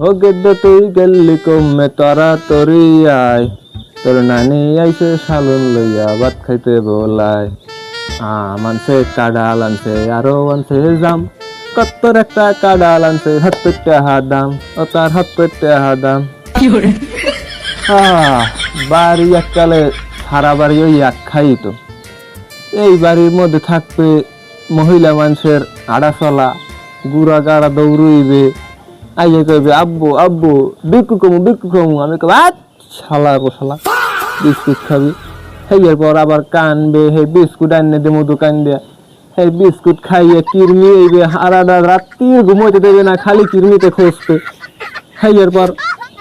ও গেদ্দ তুই গেলি কমে তারা তরি আয়, তোর নানি আইছে সালুন লইয়া ভাত খাইতে বলায়। মানছে কাডাল আনছে আরো আনছে জাম, কত্তর একটা কাডাল আনছে 70 টাকা দাম, ও তার 70 টাকা দাম। বাড়ি এককালে সারা বাড়ি ওই এক খাই তো। এই বাড়ির মধ্যে থাকবে মহিলা মানুষের আড়া চলা, গুড়া গাড়া দৌড়ইবে, আইয়ে কইবে আব্বু আব্বু বিক্কু কমু। আমি কব শালা গো শালা, বিস্কুট খাবি। হেয়ার পর আবার কানবে, হে বিস্কুট আননে দে মধু কান দেয়া, হে বিস্কুট খাইয়ে কিরমি হইবে, হারাটা রাত্রির ঘুমোইতে দেবে না, খালি কিরমিতে খসবে। হেয়ার পর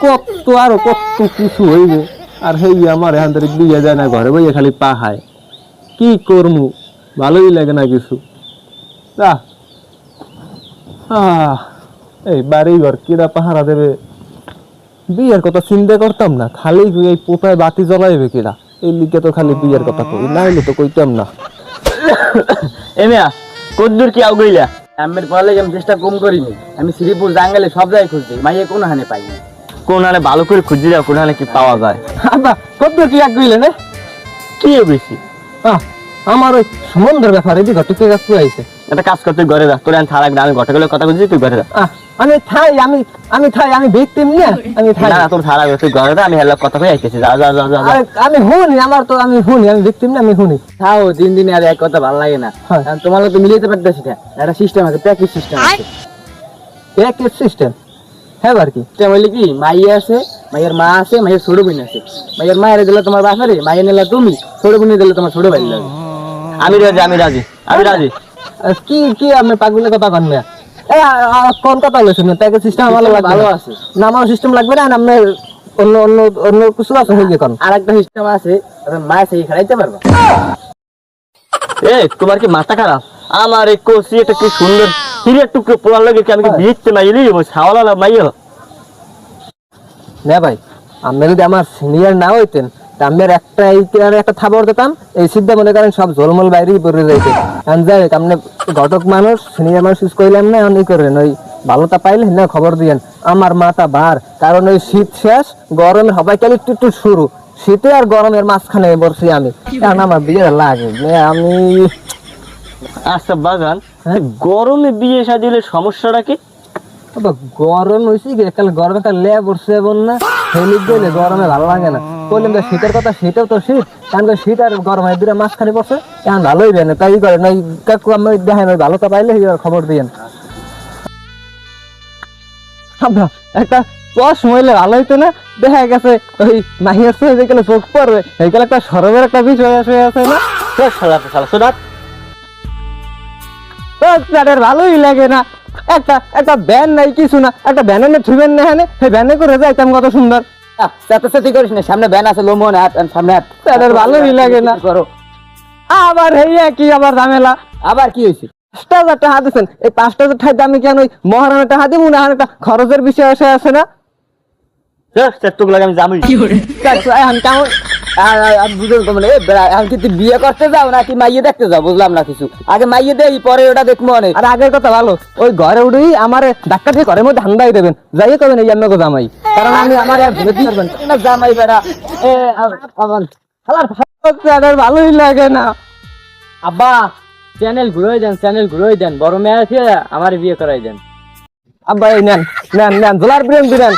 কত কিছু হইবে। আর হেই আমার এখান থেকে বিয়ে যায় না, ঘরে বইয়ে খালি পাহায়। কি করমু, ভালোই লাগে না কিছু। এই বাড়ি ঘর কিরা পাহারা দেবে, বিয়ের কথা চিন্তা করতাম না, খালি এই পোপায় বাতি জ্বলাইবে কিরা, এই লিগে তো খালি বিয়ের কথা কই, না হইলে তো কইতাম না। এমিয়া কদ্দুর কি আউগইলা? আমের পড়ালে আমি চেষ্টা কম করিনি। আমি শ্রীপুর জাঙ্গালে সব জায়গায় খুঁজছি, মাইয়ে কোন হানে পাইনি। কোন হানে ভালো করে খুঁজছি যাও, কোন হানে কি পাওয়া যায়। আব্বা কদ্দুর কি আগুইলে না? কি বেশি আমার ওই সমুদ্রের ব্যাপারে দি ঘটকে গাছু আইছে। একটা কাজ করতে ঘরে যা, তোর থালা আমি ঘটকের কথা বলছি, তুই ঘরে যা। আমি ভিকটিম না, না তোর থালা তুই ঘরে যা, আমি হেলা কথা কই আইতেছি। যা যা যা যা। আমি হুনি, আমি ভিকটিম না, আমি হুনি। খাও দিন আর এক কথা ভালো লাগে না। তোমার তো মিলাইতে পারতেছি না, একটা সিস্টেম আছে, প্যাকেজ সিস্টেম আছে। প্যাকেজ সিস্টেম হ্যাঁ আর কি বললি কি, মাইয়া আছে, মাইয়ের মা আছে, মাইয়ের ছোট বোন আছে। মাইয়ের মায়ের দিলে তোমার বাসারে, মাইয়ে নিলে তুমি, ছোট বোন দিলে তোমার ছোট ভাই লাগে। আমি রাজি। কি কি আমি পাগলের কথা কন না, কোন কথা বলেছেন? প্যাকেজ সিস্টেম আমার ভালো আছে না, আমার সিস্টেম লাগবে না, আপনার অন্য অন্য অন্য কিছু আছে হয়ে কোন আর একটা সিস্টেম আছে, মায়ের সেই খেলাইতে পারবা। তোমার কি মাথা খারাপ? আমার এই কোসি এটা কি সুন্দর হিরের টুকরো পোড়ার লাগে, কি আমি কি বিয়েতে মাইলি ছাওয়ালা মাইয়া না ভাই। আপনি যদি আমার সিনিয়র না হইতেন, আমার একটা থাবর দিতাম, এই সিদ্ধা মনে করেন সব ঝোলমল বাইরেই পড়ে যাইতে। যাই হোক, আপনি ঘটক মানুষ, সিনিয়র মানুষ ইউজ করলাম না, অনেক করেন ওই ভালোটা পাইলে না খবর দিয়েন। আমার মাথা ভার, কারণ ওই শীত শেষ, গরমের সবাই কালে একটু শুরু, শীতে আর গরমের মাঝখানে বসছি আমি, কারণ আমার বিয়ে লাগে আমি। আচ্ছা বাগান, গরমে বিয়ে শাদিলে সমস্যাটা কি? গরম হয়েছে কি, গরমে একটা লে পড়ছে না, গেলে গরমে ভালো লাগে না। বললাম শীতের কথা, শীতেও তো শীত, কারণ শীত আর গরম দুটা মাঝখানে পড়ছে, এখন ভালোই না, তাই করেন ওই কাকু আমি দেখেন ওই ভালোটা পাইলে খবর দিয়েন। একটা মহিলা ভালো হইতো না, দেখা গেছে ওই মাহিয়ার সঙ্গে যে গেলে চোখ পড়বে, এইগুলো একটা সরবের একটা বিষয় আছে না। ভালোই লাগে না, একটা ভ্যান নাই কিছু না, একটা ভ্যানে ছুবেন না, হ্যাঁ সেই ভ্যানে করে যাইতাম কত সুন্দর। করিস না, সামনে ভ্যান আছে, লোমন সামনে তাদের ভালোই লাগে না। করো আবার হেয়া কি আবার ঝামেলা, আবার কি হয়েছে? 5,000 টাকা দিচ্ছেন, এই 5,000 টাকা আমি কেন ওই মহারানা টাকা দিব না? একটা খরচের বিষয় আছে না? আমি জামুই কেমন তুই বিয়ে করতে যাও নাকি মাইয়ে দেখতে যাও, বুঝলাম না কিছু। আগে মাইয়ে দেই, পরে ওটা দেখবো অনেক। আর আগের কথা ভালো, ওই ঘরে উঠেই আমার ধাক্কা দিয়ে ঘরের মধ্যে ধান্দাই দেবেন, যাই করবেন এই জন্য জামাই, কারণ আমি আমার জামাই বেড়া আমার ভালোই লাগে না। আব্বা চ্যানেল ঘুরোই দেন, বড় মেয়ে আছে, আমার বিয়ে করাই দেন। আব্বা এই নেন জোলার প্রেম দিলেন,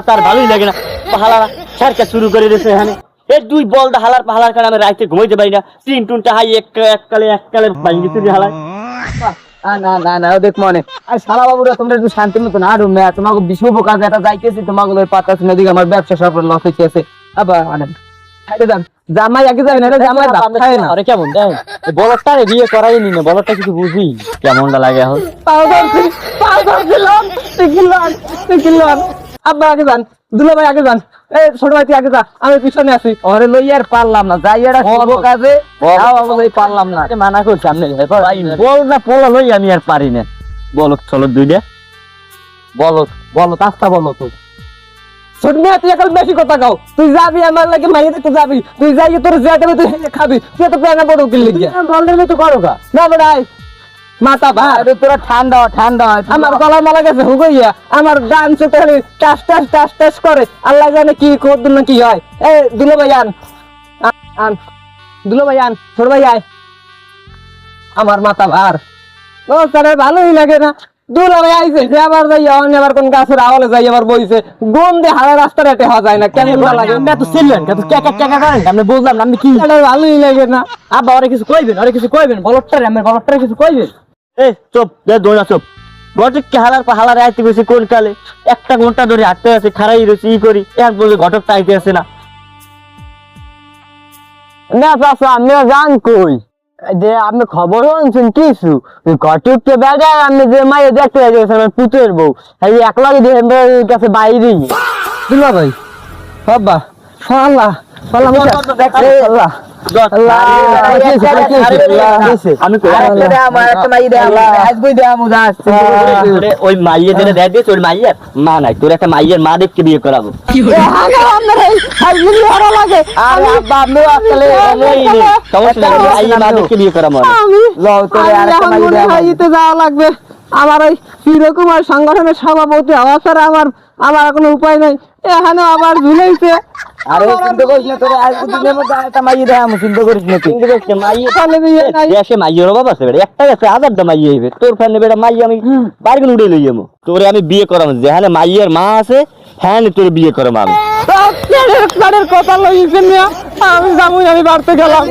তার ভালোই লাগে না। পাহালা সারকা শুরু করে দিয়েছে এখানে, এই দুই বলদা হালার পাহালার কারণে আমি রাইতে ঘুমাইতে পারি না। তিন টুনটা হাই এককালে বাইরে চুরি হালায়। না দেখ মনে আর সারা বাবুরা তোমরা একটু শান্তির মতো না রুম, তোমাকে বিষ কাজ এটা যাইতেছি, তোমাকে পাতা শুনে দিকে আমার ব্যবসা সব লস হইতেছে। আবার জামাই আগে যাই না, জামাই না। আরে কেমন দেখ বলদটা বিয়ে করাই নি না, বলদটা কিছু বুঝি কেমনটা লাগে এখন। আব্বা আগে যান, দুলা ভাই আগে যান, এই ছোট ভাই আগে যা, আমি পিছনে আছি। ওরে লই আর পারলাম না, যাই এটা করবো কাজে পারলাম না, মানা করছি সামনে বল না পোলা লই আমি আর পারি না। বলো চলো দুইটা বলো তাস্তা বলো তো। ছোট মেয়ে তুই এখন বেশি কথা গাও, তুই যাবি আমার লাগে মাইয়ে দেখতে যাবি, তুই যাই তোর যা দেবে তুই খাবি, তুই তো প্যানা বড় কিনলি গিয়া বলের মতো করো গা না বেড়াই। মাথা ভার তোরা ঠান্ডা ঠান্ডা আমার গলা মালা গেছে হুগইয়া আমার গান চোখে টাস টাস টাস টাস করে আল্লাহ জানে কি করদুন না কি হয় এ দুলো ভাই আন আন দুলো ভাই আন ছোট ভাই আয় আমার মাথা ভার ও স্যার ভালোই লাগে না দুলো ভাই আইছে সে আবার যাই আবার কোন গাছের আওয়ালে যাই আবার বইছে গন্ধে হারা রাস্তা রেটে হওয়া যায় না কেমন লাগে আমরা তো ছিলেন তো কেকা কেকা করেন আমি বুঝলাম না আমি কি ভালোই লাগে না আব্বা ওরে কিছু কইবেন বলটটারে আমি বলটটারে কিছু কইবেন এ চুপ দে দোনা চুপ ঘটক কে হালার আইতে গেছে কোন কালে 1 ঘন্টা ধরে হাঁটতে আছে খাড়াই রয়েছে ই করি এখন বলে ঘটক আইতে আছে না না চাচা আমি জান কই যে আপনি খবর শুনছেন কিছু ঘটককে বেড়ে আমি যে মাইয়ে দেখতে গেছে আমার পুতের বউ এই একলাগে দিয়ে কাছে বাইরে দুলো ভাই বাবা আল্লাহ আল্লাহ আল্লাহ ওই মাইয়ে যেটা দেয় দিয়েছে ওই মাইয়ের মা নাই তোর একটা মাইয়ের মা দেখতে বিয়ে করাবো মা দেখতে বিয়ে করাবো যাওয়া লাগবে আমার ওই চিরকুমার সংগঠনের সভাপতি হওয়া ছাড়া আমার কোনো উপায় নাই এখানে আবার ঝুলেছে আরে চিন্তা করিস না তোর আজ দিনের মধ্যে একটা মাইয়ে দেয় আমি চিন্তা করিস না চিন্তা করিস না মাইয়ে দেশে মাইয়ের অভাব আছে বেটা একটা গেছে 1000টা মাইয়ে হইবে তোর ফ্যানে বেটা মাইয়ে আমি বাড়িগুলো উড়ে লই যাবো তোরে আমি বিয়ে করাবো যেখানে মাইয়ের মা আছে হ্যাঁ তোর বিয়ে করাবো আমি কথা লইছেন আমি যাবো আমি বাড়তে গেলাম